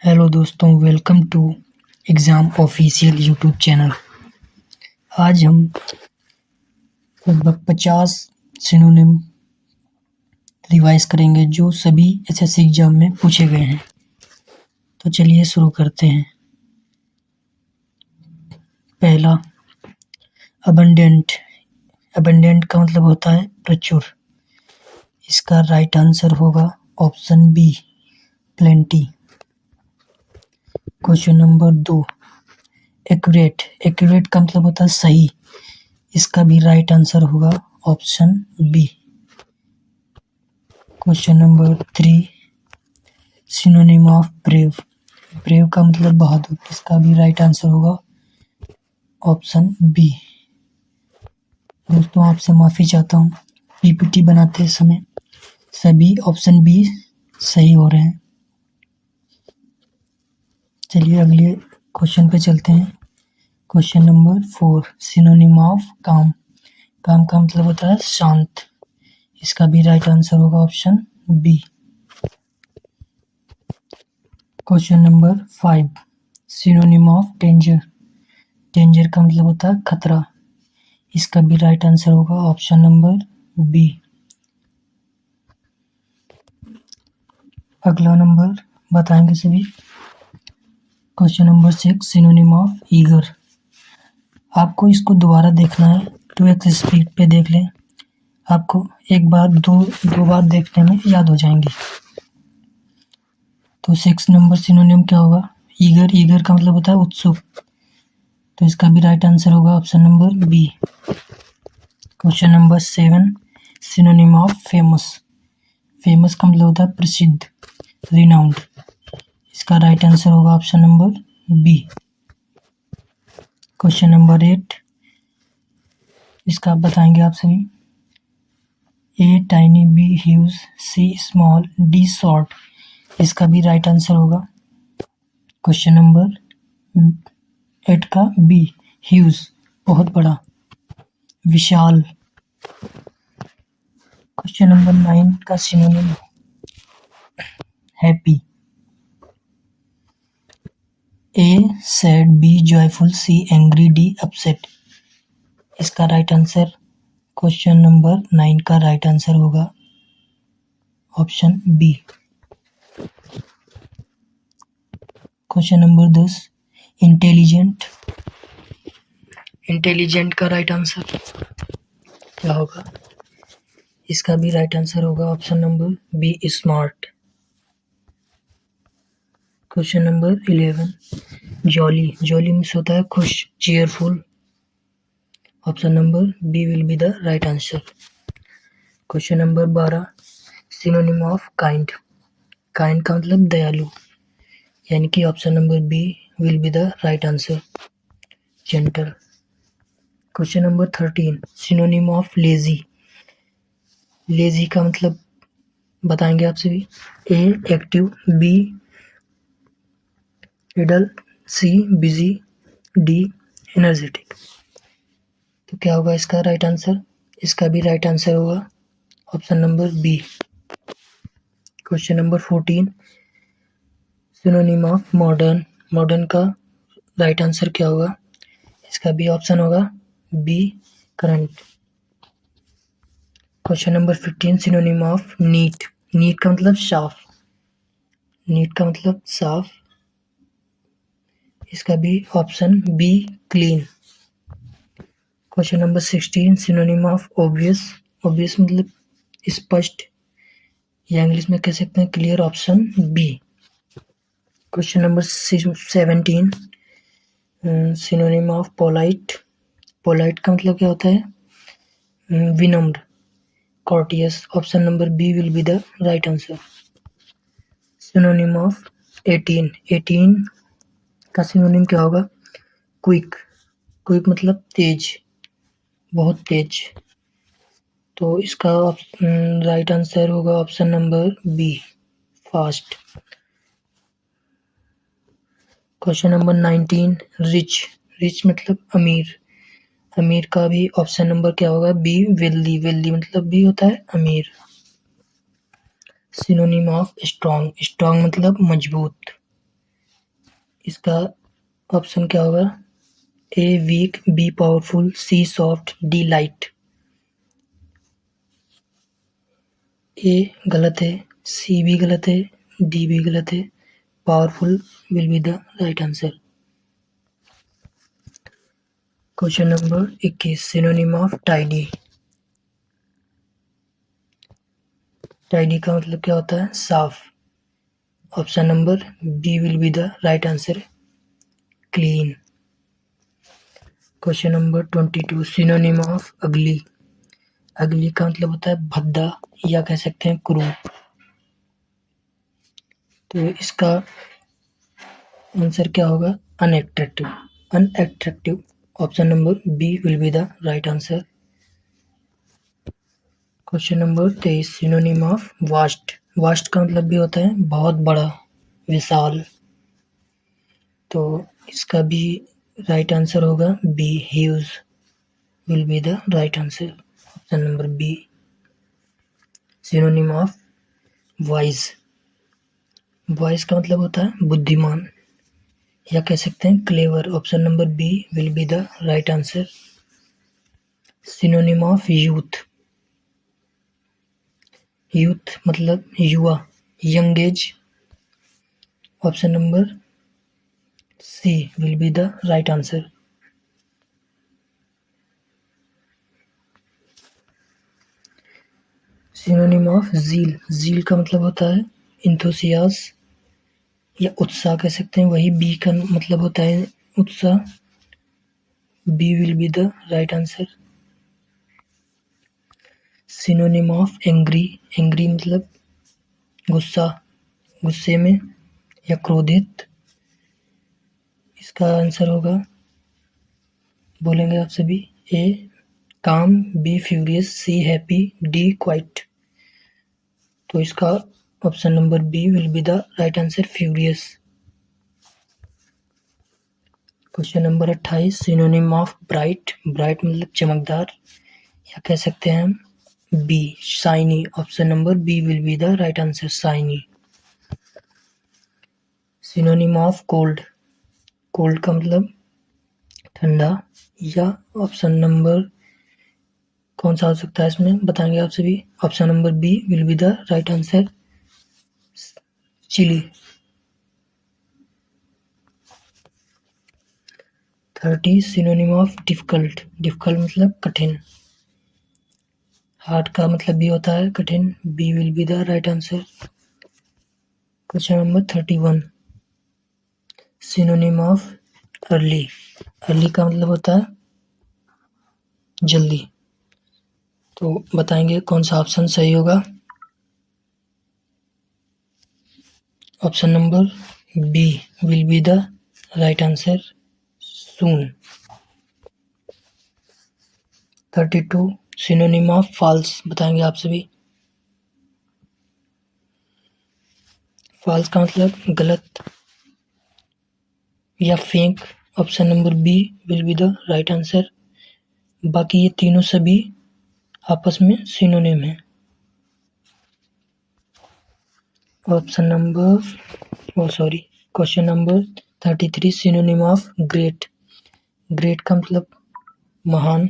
Hello दोस्तों, welcome to exam official YouTube channel. आज हम लगभग 50 सिनोनिम रिवाइज करेंगे जो सभी एसएससी एग्जाम में पूछे गए हैं। तो चलिए शुरू करते हैं। पहला, अबंडेंट। अबंडेंट का मतलब होता है प्रचुर। इसका राइट आंसर होगा option b, plenty. Question number 2, accurate. Accurate का मतलब होता है सही। इसका भी राइट आंसर होगा option B. Question number 3, synonym of brave. Brave का मतलब बहादुर। इसका भी राइट आंसर होगा ऑप्शन बी। दोस्तों, आपसे माफ़ी चाहता हूँ, पीपीटी बनाते समय सभी ऑप्शन बी सही हो रहे हैं। चलिए अगले क्वेश्चन पे चलते हैं। क्वेश्चन नंबर 4, सिनोनिम ऑफ काम। काम का मतलब होता है शांत। इसका भी राइट आंसर होगा option B. Question number 5, synonym of danger. Danger का मतलब होता है खतरा। इसका भी राइट आंसर होगा ऑप्शन नंबर बी। अगला नंबर बताएंगे सभी। Question number 6, synonym of eager. आपको इसको दोबारा देखना है, 2x स्पीड पे देख लें। आपको एक बार दो बार देखने में याद हो जाएंगी। तो 6 नंबर सिनोनिम क्या होगा? ईगर। ईगर का मतलब होता है उत्सुक। तो इसका भी राइट आंसर होगा option number B. Question number 7, synonym of famous. Famous का मतलब होता है प्रसिद्ध, रिनाउंड। इसका राइट आंसर होगा option number B. Question number 8, इसका बताएंगे आप सभी। A tiny, b huge, c small, d short. इसका भी राइट आंसर होगा क्वेश्चन नंबर 8 का बी, ह्यूज, बहुत बड़ा, विशाल। क्वेश्चन नंबर 9 का synonym happy. A sad, B joyful, C angry, D upset. इसका राइट आंसर क्वेश्चन नंबर 9 का राइट आंसर होगा option B. Question number 10, intelligent. Intelligent का राइट आंसर क्या होगा? इसका भी राइट आंसर होगा option number B, smart. Question number 11, jolly. Jolly means होता है खुश, cheerful. Option number B will be the right answer. Question number 12, synonym of kind. Kind का मतलब दयालु, यानी कि option number B will be the right answer, gentle. Question number 13, synonym of lazy. Lazy का मतलब बताएंगे आप सभी। A active, B idle, C busy, D energetic. तो क्या होगा इसका राइट आंसर? इसका भी राइट आंसर होगा option number B. Question number 14, synonym of modern. Modern का राइट आंसर क्या होगा? इसका भी ऑप्शन होगा B, current. Question number 15, synonym of neat. Neat का मतलब साफ। नीट का मतलब साफ। इसका भी option B, clean. Question number 16, synonym of obvious. Obvious मतलब स्पष्ट, या इंग्लिश में कह सकते हैं clear, option B. Question number 17, synonym of polite. Polite का मतलब क्या होता है? विनम्र, courteous. Option number B will be the right answer. Synonym of 18। 18 का सिनोनिम क्या होगा? क्विक। क्विक मतलब तेज, बहुत तेज। तो इसका राइट आंसर होगा option number B, fast. Question number 19, rich. Rich मतलब अमीर। अमीर का भी ऑप्शन नंबर क्या होगा? B, wealthy. वेल्दी मतलब भी होता है अमीर। Synonym of strong. स्ट्रॉन्ग मतलब मजबूत। इसका ऑप्शन क्या होगा? A weak, B powerful, C soft, D light. A गलत है, सी भी गलत है, डी भी गलत है। Powerful will be the right answer. Question number 21, synonym of tidy. Tidy का मतलब क्या होता है? साफ। Option number B will be the right answer, clean. Question number 22, synonym of ugly. Ugly का मतलब होता है भद्दा या कह सकते हैं क्रूर। तो इसका आंसर क्या होगा? Unattractive. Unattractive. Option number B will be the right answer. Question number 23, synonym of vast. Vast का मतलब भी होता है बहुत बड़ा, विशाल। तो इसका भी राइट आंसर होगा B, huge will be the right answer. Option number B. Synonym of wise. Wise का मतलब होता है बुद्धिमान या कह सकते हैं clever. Option number B will be the right answer. Synonym of youth. Youth मतलब युवा, young age. Option number C will be the right answer. Synonym of zeal. Zeal का मतलब होता है इंथुसियास या उत्साह कह सकते हैं, वही बी का मतलब होता है उत्साह। B will be the right answer. Synonym of angry. Angry मतलब गुस्सा, गुस्से में या क्रोधित। इसका आंसर होगा, बोलेंगे आप सभी, A calm, B furious, C happy, D quiet. तो इसका option number B will be the right answer, furious. Question number 28, synonym of bright. Bright मतलब चमकदार या कह सकते हैं हम B, shiny. Option number B will be the right answer, shiny. Synonym of cold. Cold का मतलब ठंडा या ऑप्शन नंबर कौन सा हो सकता है इसमें, बताएंगे आप सभी। Option number B will be the right answer, chilly. 30, synonym of difficult. Difficult मतलब कठिन। हार्ड का मतलब भी होता है कठिन। B will be the right answer. Question number 31, synonym of early. Early का मतलब होता है जल्दी। तो बताएंगे कौन सा ऑप्शन सही होगा। Option number B will be the right answer, soon. 32, synonym of false. बताएंगे आप सभी। फॉल्स का मतलब गलत या fake. Option number B will be the right answer. बाकी ये तीनों सभी आपस में सिनोनिम है। Option number sorry, question number 33, synonym of great. Great का मतलब महान।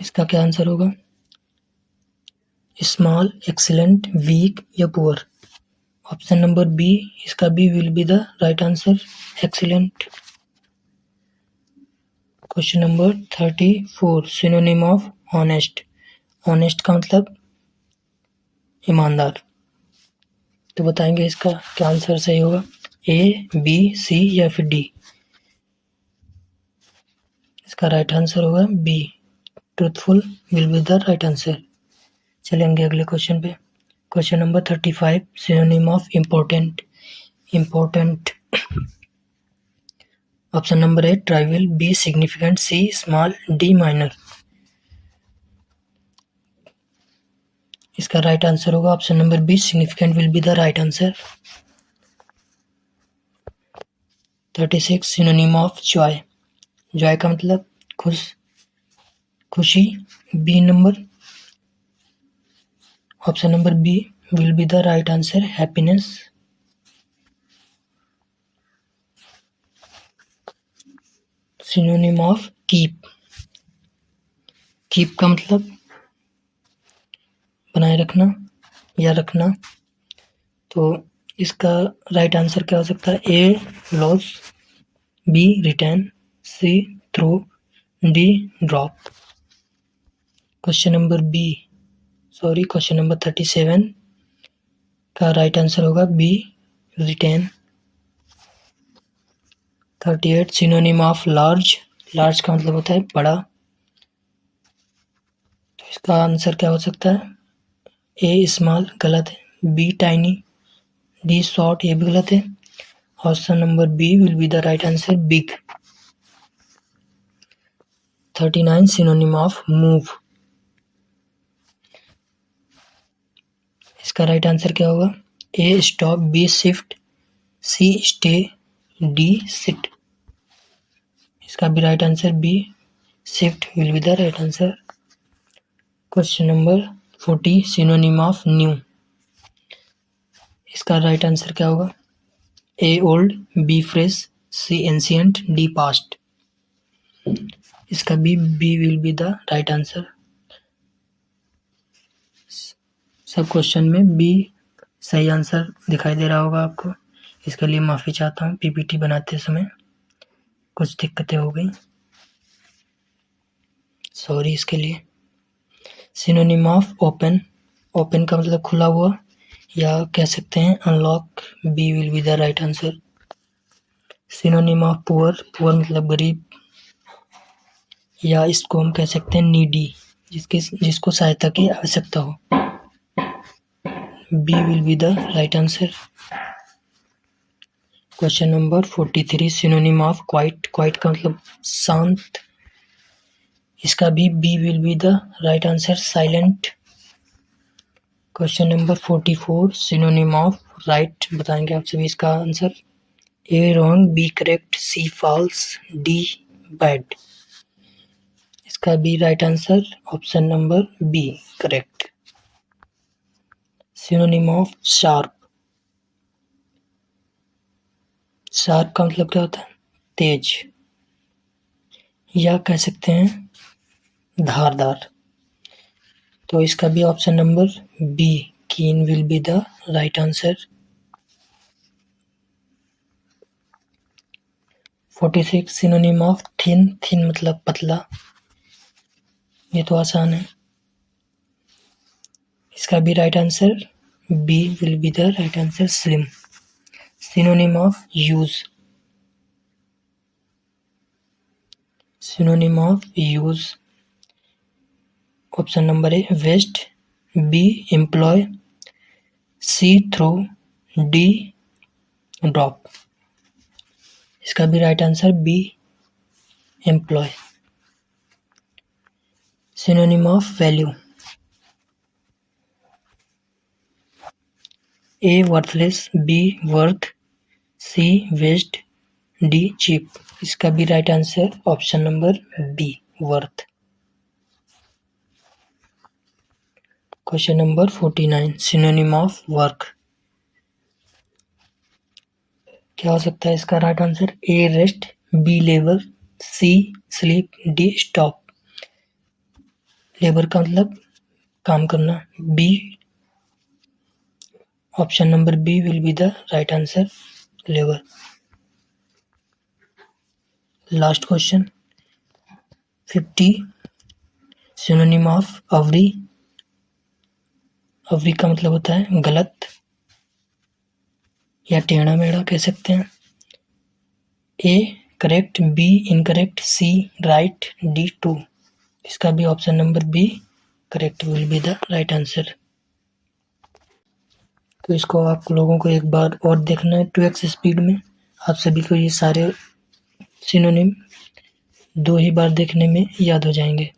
इसका क्या आंसर होगा? स्मॉल, एक्सीलेंट, वीक या पुअर। ऑप्शन नंबर बी, इसका B will be the right answer, excellent. Question number 34, synonym of honest. Honest का मतलब ईमानदार। तो बताएंगे इसका क्या आंसर सही होगा, ए, बी, सी या फिर डी। इसका राइट आंसर होगा B, truthful will be the right answer. चलेंगे अगले क्वेश्चन पे। Question number 35, synonym of important. Important. Option number A trivial, B significant, C small, D minor. इसका राइट आंसर होगा option number B, significant will be the right answer. 36, synonym of joy. Joy का मतलब खुश, खुशी। B number, option number B will be the right answer, happiness. Synonym of keep, keep का मतलब बनाए रखना या रखना। तो इसका राइट आंसर क्या हो सकता है? A loss, B retain, C throw, D drop. Question number 37 का राइट आंसर होगा B retain. 38 synonym of large, large का मतलब होता है बड़ा। तो इसका आंसर क्या हो सकता है? ए स्मॉल गलत है, बी टाइनी, डी शॉर्ट ये भी गलत है। Option number B will be the right answer, big. 39 synonym of move, इसका राइट आंसर क्या होगा? A stop, B shift, C stay, D sit. इसका भी right answer B shift will be the right answer. Question number 40 synonym of new, इसका right answer क्या होगा? A old, B fresh, C ancient, D past. इसका B will be the right answer. सब question में B सही answer दिखाई दे रहा होगा आपको, इसके लिए माफ़ी चाहता हूँ। पीपीटी बनाते समय कुछ दिक्कतें हो गई, सॉरी इसके लिए। सिनोनिम ऑफ ओपन, ओपन का मतलब खुला हुआ या कह सकते हैं unlock, B will be the right answer. Synonym of poor, poor मतलब गरीब या इसको हम कह सकते हैं नीडी, जिसको सहायता की आवश्यकता हो, B will be the right answer. Question number 43 synonym of quiet, quiet का मतलब शांत, इसका भी B will be the right answer, silent. Question number 44 synonym of right बताएंगे आप सभी इसका answer. A wrong, B correct, C false, D bad. इसका भी right answer option number B correct. Synonym of sharp, sharp का मतलब क्या होता है? तेज या कह सकते हैं धारदार। तो इसका भी option number B keen will be the right answer. 46 synonym of thin, thin मतलब पतला, ये तो आसान है। इसका भी right answer B will be the right answer, slim. Synonym of use, synonym of use option number A waste, B employ, C throw, D drop. इसका भी right answer B employ. Synonym of value, A worthless, B worth, C waste, D cheap. इसका भी right answer option number B worth. Question number 49 synonym of work, क्या हो सकता है इसका right answer? A rest, B labour, C sleep, D stop. Labour का मतलब काम करना, B option number B will be the right answer, labour. Last question 50 synonym of अवरी, अवरी का मतलब होता है गलत या टेढ़ा मेढ़ा कह सकते हैं। A correct, B incorrect, C right, D true. इसका भी option number B correct will be the right answer. तो इसको आप लोगों को एक बार और देखना है 2x स्पीड में। आप सभी को ये सारे सिनोनिम 2 ही बार देखने में याद हो जाएंगे।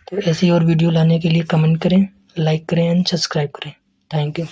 तो ऐसी और वीडियो लाने के लिए कमेंट करें, लाइक करें एंड सब्सक्राइब करें। Thank you.